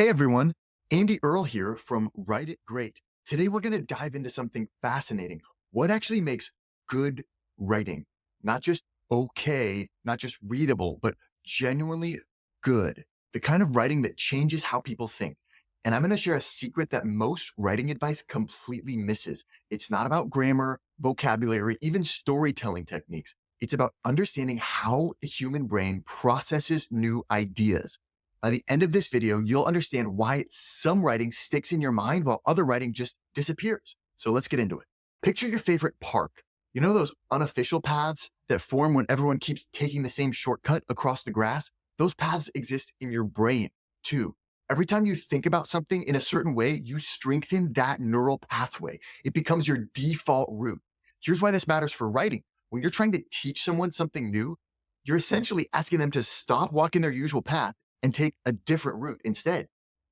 Hey everyone, Andy Earl here from Write It Great. Today we're going to dive into something fascinating. What actually makes good writing? Not just okay, not just readable, but genuinely good. The kind of writing that changes how people think. And I'm going to share a secret that most writing advice completely misses. It's not about grammar, vocabulary, even storytelling techniques. It's about understanding how the human brain processes new ideas. By the end of this video, you'll understand why some writing sticks in your mind while other writing just disappears. So let's get into it. Picture your favorite park. You know those unofficial paths that form when everyone keeps taking the same shortcut across the grass? Those paths exist in your brain too. Every time you think about something in a certain way, you strengthen that neural pathway. It becomes your default route. Here's why this matters for writing. When you're trying to teach someone something new, you're essentially asking them to stop walking their usual path and take a different route instead.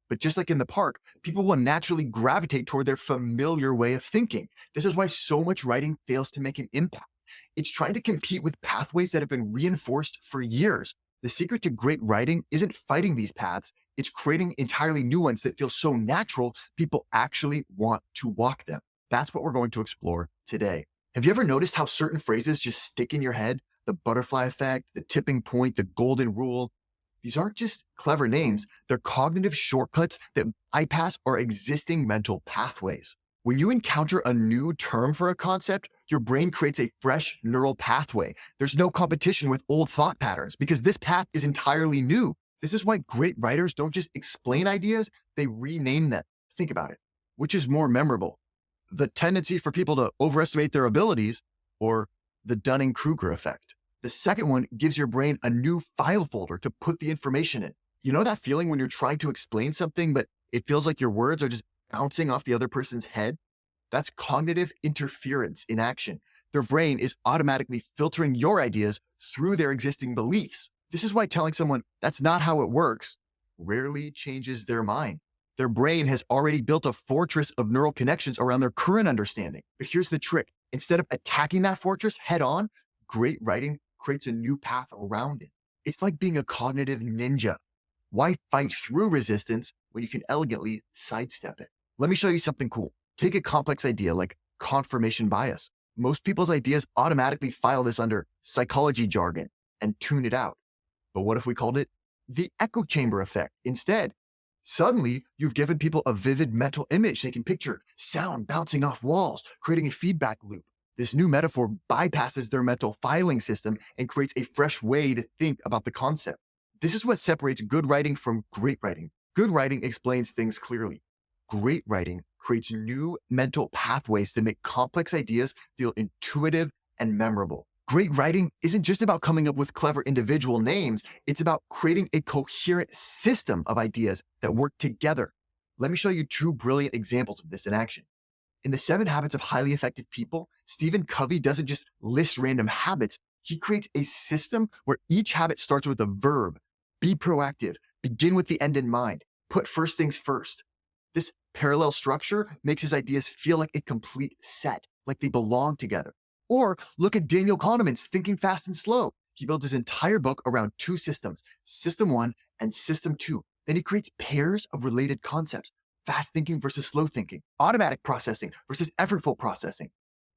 But just like in the park, people will naturally gravitate toward their familiar way of thinking. This is why so much writing fails to make an impact. It's trying to compete with pathways that have been reinforced for years. The secret to great writing isn't fighting these paths, it's creating entirely new ones that feel so natural, people actually want to walk them. That's what we're going to explore today. Have you ever noticed how certain phrases just stick in your head? The butterfly effect, the tipping point, the golden rule. These aren't just clever names, they're cognitive shortcuts that bypass our existing mental pathways. When you encounter a new term for a concept, your brain creates a fresh neural pathway. There's no competition with old thought patterns because this path is entirely new. This is why great writers don't just explain ideas, they rename them. Think about it. Which is more memorable? The tendency for people to overestimate their abilities or the Dunning-Kruger effect? The second one gives your brain a new file folder to put the information in. You know that feeling when you're trying to explain something, but it feels like your words are just bouncing off the other person's head? That's cognitive interference in action. Their brain is automatically filtering your ideas through their existing beliefs. This is why telling someone that's not how it works rarely changes their mind. Their brain has already built a fortress of neural connections around their current understanding. But here's the trick. Instead of attacking that fortress head on, great writing creates a new path around it. It's like being a cognitive ninja. Why fight through resistance when you can elegantly sidestep it? Let me show you something cool. Take a complex idea like confirmation bias. Most people's ideas automatically file this under psychology jargon and tune it out. But what if we called it the echo chamber effect instead? Suddenly, you've given people a vivid mental image they can picture, sound bouncing off walls, creating a feedback loop. This new metaphor bypasses their mental filing system and creates a fresh way to think about the concept. This is what separates good writing from great writing. Good writing explains things clearly. Great writing creates new mental pathways that make complex ideas feel intuitive and memorable. Great writing isn't just about coming up with clever individual names, it's about creating a coherent system of ideas that work together. Let me show you two brilliant examples of this in action. In the 7 Habits of Highly Effective People, Stephen Covey doesn't just list random habits, he creates a system where each habit starts with a verb. Be proactive, begin with the end in mind, put first things first. This parallel structure makes his ideas feel like a complete set, like they belong together. Or look at Daniel Kahneman's Thinking Fast and Slow. He builds his entire book around 2 systems, System 1 and System 2. Then he creates pairs of related concepts. Fast thinking versus slow thinking, automatic processing versus effortful processing.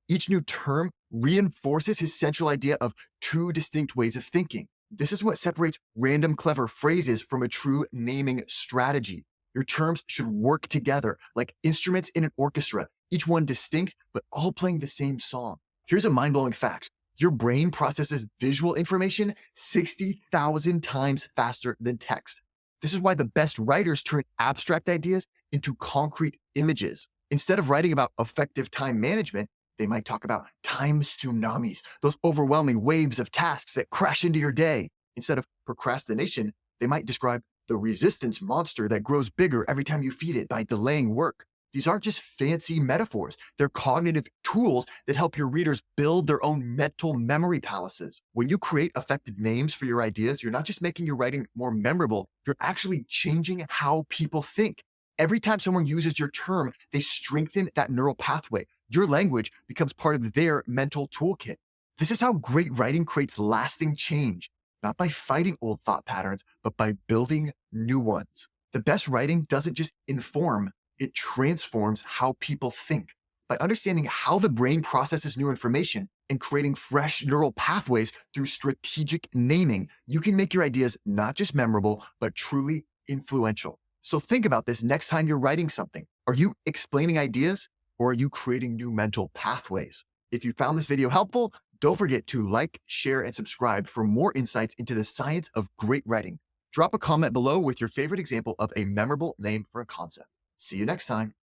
Each new term reinforces his central idea of 2 distinct ways of thinking. This is what separates random clever phrases from a true naming strategy. Your terms should work together like instruments in an orchestra, each one distinct, but all playing the same song. Here's a mind-blowing fact. Your brain processes visual information 60,000 times faster than text. This is why the best writers turn abstract ideas into concrete images. Instead of writing about effective time management, they might talk about time tsunamis, those overwhelming waves of tasks that crash into your day. Instead of procrastination, they might describe the resistance monster that grows bigger every time you feed it by delaying work. These aren't just fancy metaphors. They're cognitive tools that help your readers build their own mental memory palaces. When you create effective names for your ideas, you're not just making your writing more memorable, you're actually changing how people think. Every time someone uses your term, they strengthen that neural pathway. Your language becomes part of their mental toolkit. This is how great writing creates lasting change, not by fighting old thought patterns, but by building new ones. The best writing doesn't just inform, it transforms how people think. By understanding how the brain processes new information and creating fresh neural pathways through strategic naming, you can make your ideas not just memorable, but truly influential. So think about this next time you're writing something. Are you explaining ideas or are you creating new mental pathways? If you found this video helpful, don't forget to like, share, and subscribe for more insights into the science of great writing. Drop a comment below with your favorite example of a memorable name for a concept. See you next time.